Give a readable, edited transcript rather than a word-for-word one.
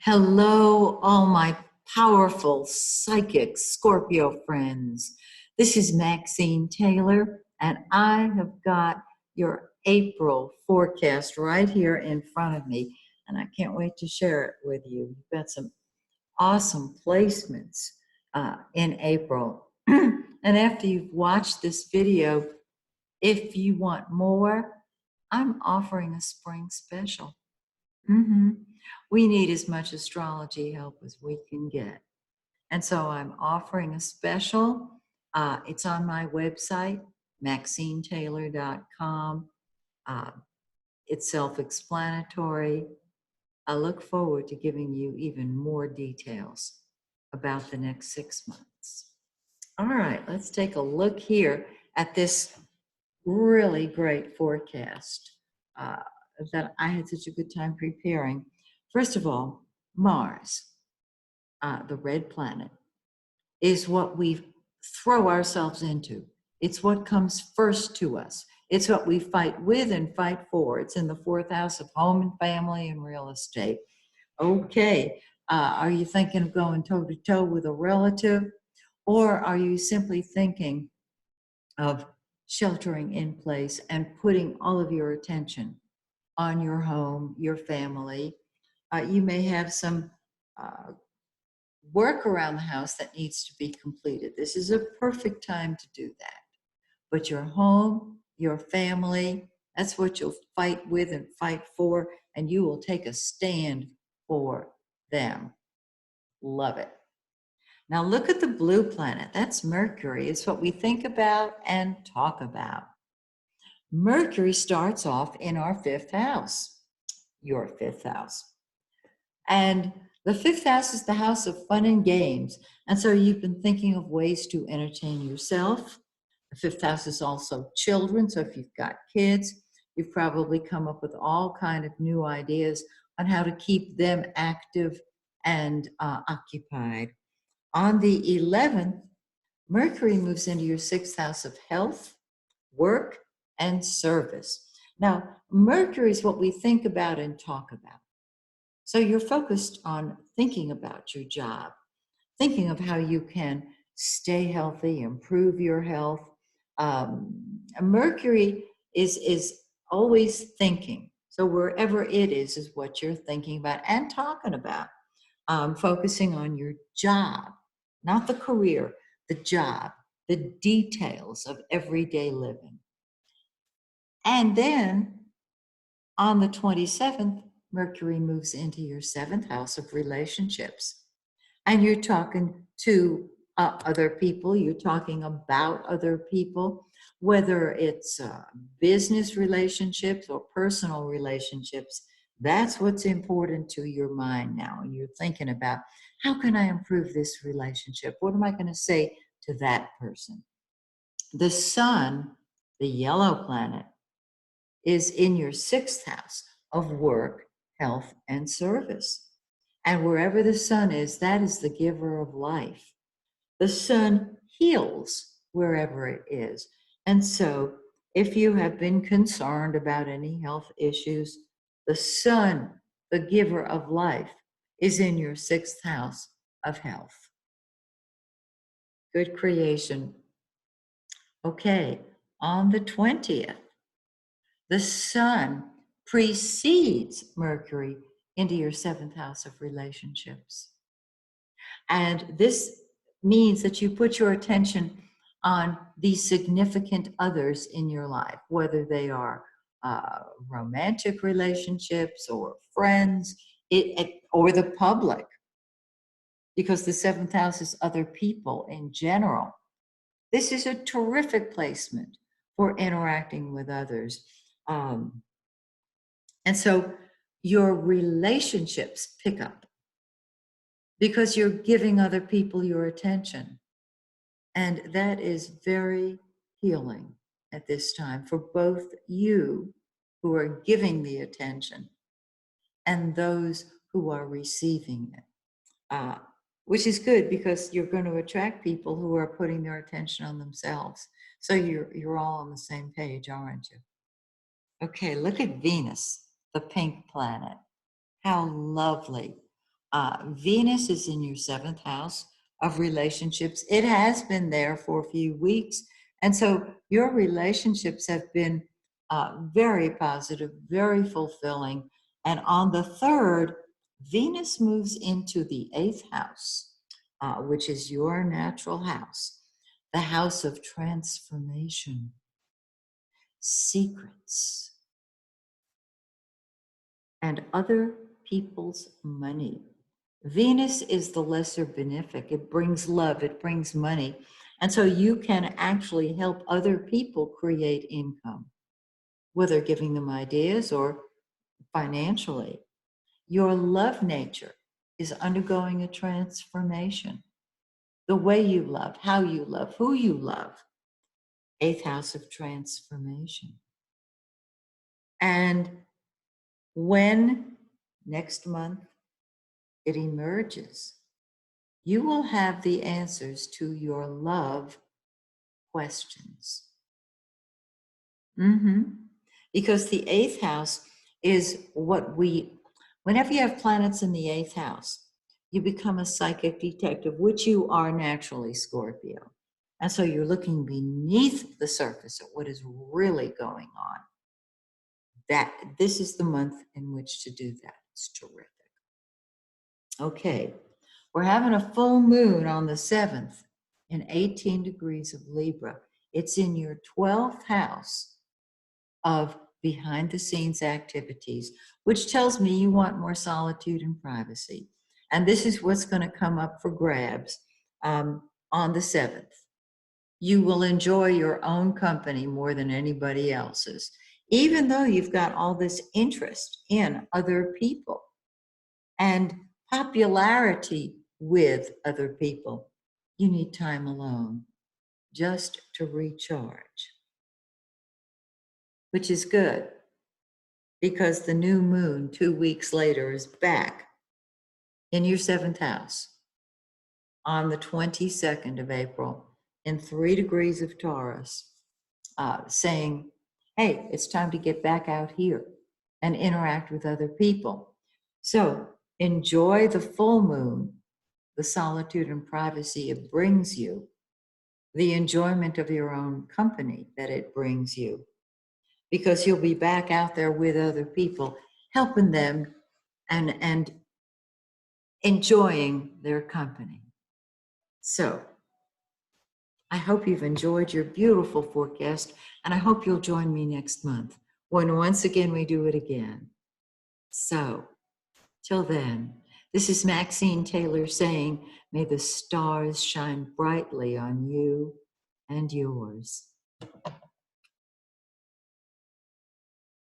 Hello, all my powerful psychic Scorpio friends. This is Maxine Taylor, and I have got your April forecast right here in front of me, and I can't wait to share it with you. We've got some awesome placements in April. And after you've watched this video, if you want more, I'm offering a spring special. We need as much astrology help as we can get. And so I'm offering a special. It's on my website, MaxineTaylor.com. Uh, it's self-explanatory. I look forward to giving you even more details about the next 6 months. All right, let's take a look here at this really great forecast that I had such a good time preparing. First of all, Mars, the red planet, is what we throw ourselves into. It's what comes first to us. It's what we fight with and fight for. It's in the fourth house of home and family and real estate. Okay, are you thinking of going toe-to-toe with a relative? Or are you simply thinking of sheltering in place and putting all of your attention on your home, your family? You may have some work around the house that needs to be completed. This is a perfect time to do that. But your home, your family, that's what you'll fight with and fight for, and you will take a stand for them. Love it. Now look at the blue planet. That's Mercury. It's what we think about and talk about. Mercury starts off in our fifth house, your fifth house. And the fifth house is the house of fun and games. And so you've been thinking of ways to entertain yourself. The fifth house is also children. So if you've got kids, you've probably come up with all kind of new ideas on how to keep them active and occupied. On the 11th, Mercury moves into your sixth house of health, work, and service. Now, Mercury is what we think about and talk about. So you're focused on thinking about your job, thinking of how you can stay healthy, improve your health. Mercury is always thinking. So wherever it is what you're thinking about and talking about. Focusing on your job, not the career, the job, the details of everyday living. And then on the 27th, Mercury moves into your seventh house of relationships. And you're talking to other people, you're talking about other people, whether it's business relationships or personal relationships. That's what's important to your mind now. And you're thinking about, how can I improve this relationship? What am I going to say to that person? The sun, the yellow planet, is in your sixth house of work, health, and service. And wherever the sun is, that is the giver of life. The sun heals wherever it is. And so if you have been concerned about any health issues, the sun, the giver of life, is in your sixth house of health. Good creation. Okay, on the 20th, the sun precedes Mercury into your seventh house of relationships. And this means that you put your attention on the significant others in your life, whether they are romantic relationships or friends, or the public, because the seventh house is other people in general. This is a terrific placement for interacting with others. And so your relationships pick up because you're giving other people your attention. And that is very healing at this time for both you who are giving the attention and those who are receiving it, which is good because you're going to attract people who are putting their attention on themselves. So you're all on the same page, aren't you? Okay, look at Venus, the pink planet. How lovely. Venus is in your seventh house of relationships. It has been there for a few weeks. And so your relationships have been very positive, very fulfilling. And on the third, Venus moves into the eighth house, which is your natural house, the house of transformation, secrets, and other people's money. Venus is the lesser benefic. It brings love, it brings money. And so you can actually help other people create income, whether giving them ideas or financially. Your love nature is undergoing a transformation. The way you love, how you love, who you love. Eighth house of transformation. And when next month it emerges, you will have the answers to your love questions. Because the eighth house is whenever you have planets in the eighth house, you become a psychic detective, which you are naturally, Scorpio. And so you're looking beneath the surface at what is really going on. This is the month in which to do that. It's terrific. Okay, we're having a full moon on the 7th in 18 degrees of Libra. It's in your 12th house of behind the scenes activities, which tells me you want more solitude and privacy. And this is what's going to come up for grabs on the 7th. You will enjoy your own company more than anybody else's, even though you've got all this interest in other people and popularity with other people. You need time alone just to recharge, which is good because the new moon 2 weeks later is back in your 7th house on the 22nd of April in 3 degrees of Taurus, saying, hey, it's time to get back out here and interact with other people. So enjoy the full moon, the solitude and privacy it brings you, the enjoyment of your own company that it brings you, because you'll be back out there with other people, helping them and enjoying their company. So I hope you've enjoyed your beautiful forecast, and I hope you'll join me next month when once again we do it again. So till then, this is Maxine Taylor saying, may the stars shine brightly on you and yours.